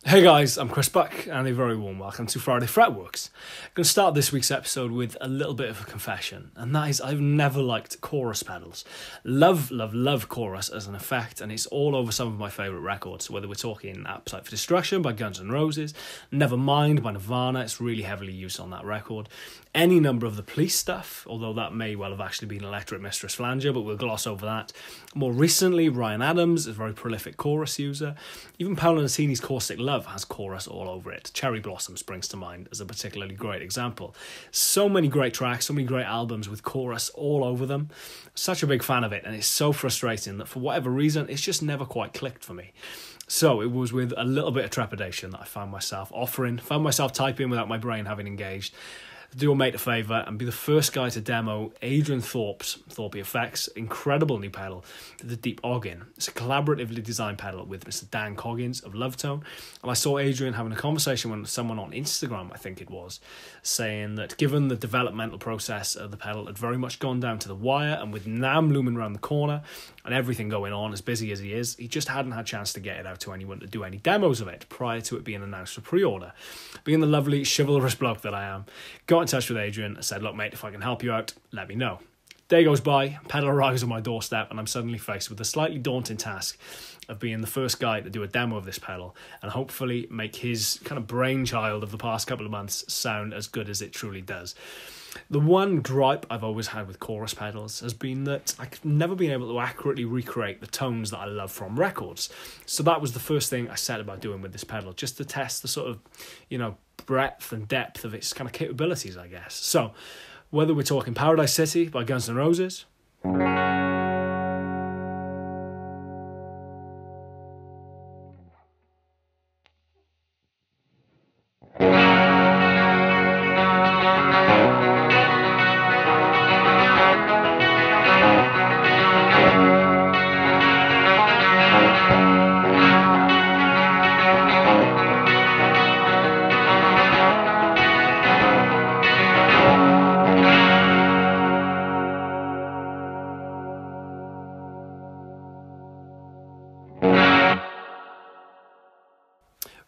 Hey guys, I'm Chris Buck and a very warm welcome to Friday Fretworks. I'm going to start this week's episode with a little bit of a confession, and that is I've never liked chorus pedals. Love chorus as an effect, and it's all over some of my favourite records, whether we're talking Appetite for Destruction by Guns N' Roses, Nevermind by Nirvana, it's really heavily used on that record, any number of the Police stuff, although that may well have actually been Electric Mistress Flanger, but we'll gloss over that. More recently, Ryan Adams is a very prolific chorus user. Even Paolo Nutini's Caustic Love has chorus all over it. Cherry Blossom springs to mind as a particularly great example. So many great tracks, so many great albums with chorus all over them. Such a big fan of it, and it's so frustrating that for whatever reason, it's just never quite clicked for me. So it was with a little bit of trepidation that I found myself typing without my brain having engaged. Do a mate a favour and be the first guy to demo Adrian Thorpe's Thorpe Effects incredible new pedal, the Deep Oggin. It's a collaboratively designed pedal with Mr. Dan Coggins of Lovetone, and I saw Adrian having a conversation with someone on Instagram, I think it was, saying that given the developmental process of the pedal had very much gone down to the wire, and with NAMM looming around the corner and everything going on, as busy as he is, he just hadn't had a chance to get it out to anyone to do any demos of it prior to it being announced for pre-order. Being the lovely chivalrous bloke that I am, got in touch with Adrian and said, look mate, if I can help you out, let me know. Day goes by, pedal arrives on my doorstep, and I'm suddenly faced with the slightly daunting task of being the first guy to do a demo of this pedal and hopefully make his kind of brainchild of the past couple of months sound as good as it truly does. The one gripe I've always had with chorus pedals has been that I've never been able to accurately recreate the tones that I love from records. So that was the first thing I set about doing with this pedal, just to test the sort of, breadth and depth of its kind of capabilities, I guess. So whether we're talking Paradise City by Guns N' Roses,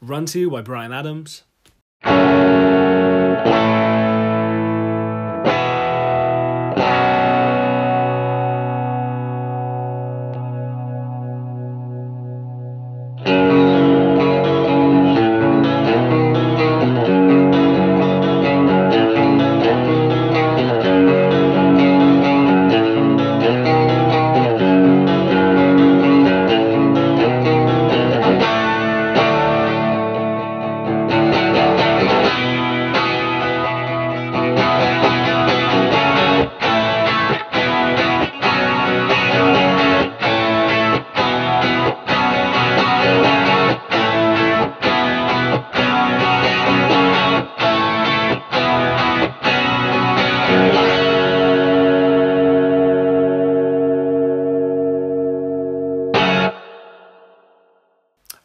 Run To You by Bryan Adams,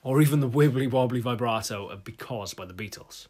or even the wibbly wobbly vibrato of Because by the Beatles.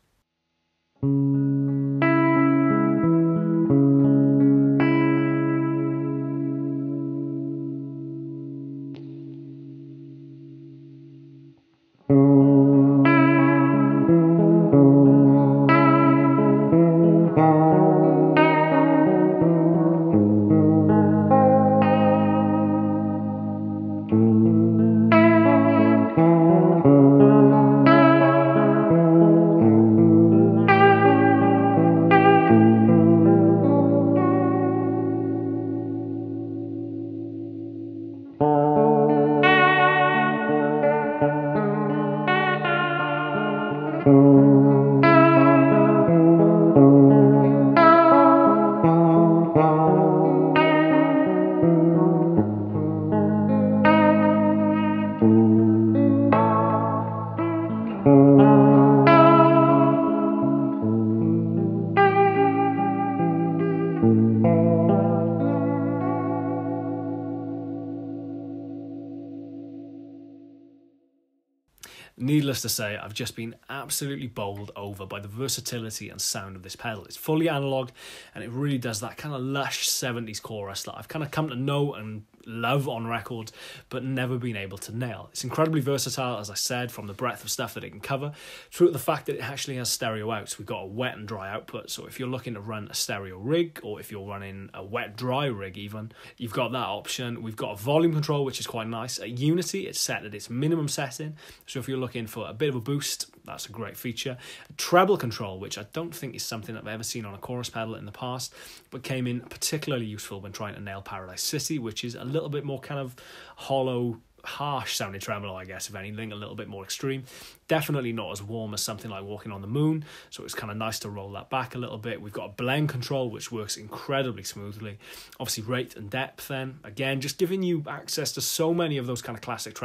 needless to say, I've just been absolutely bowled over by the versatility and sound of this pedal. It's fully analog, and it really does that kind of lush 70s chorus that I've kind of come to know and love on record, but never been able to nail. It's incredibly versatile, as I said, from the breadth of stuff that it can cover, through to the fact that it actually has stereo outs. We've got a wet and dry output, so if you're looking to run a stereo rig, or if you're running a wet-dry rig even, you've got that option. We've got a volume control, which is quite nice. At Unity, it's set at its minimum setting, so if you're looking for a bit of a boost, that's a great feature. A treble control, which I don't think is something I've ever seen on a chorus pedal in the past, but came in particularly useful when trying to nail Paradise City, which is a little bit more kind of hollow, harsh sounding tremolo, I guess, if anything, a little bit more extreme. Definitely not as warm as something like Walking on the Moon, so it's kind of nice to roll that back a little bit. We've got a blend control, which works incredibly smoothly. Obviously, rate and depth then, again, just giving you access to so many of those kind of classic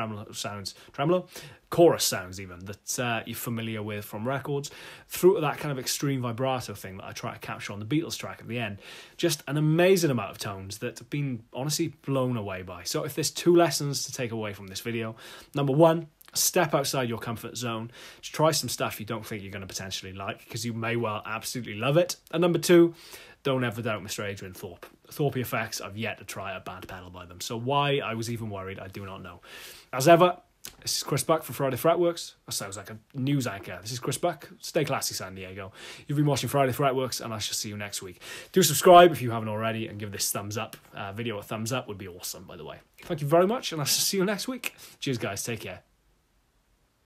chorus sounds even, that you're familiar with from records, through to that kind of extreme vibrato thing that I try to capture on the Beatles track at the end. Just an amazing amount of tones that have been honestly blown away by. So if there's 2 lessons to take away from this video, number 1, step outside your comfort zone. Just try some stuff you don't think you're going to potentially like, because you may well absolutely love it. And number 2, don't ever doubt Mr. Adrian Thorpe. Thorpe Effects, I've yet to try a bad pedal by them, so why I was even worried, I do not know. As ever, this is Chris Buck for Friday Fretworks. That sounds like a news anchor. This is Chris Buck. Stay classy, San Diego. You've been watching Friday Fretworks, and I shall see you next week. Do subscribe if you haven't already, and give this thumbs up video a thumbs up would be awesome, by the way. Thank you very much, and I shall see you next week. Cheers, guys. Take care.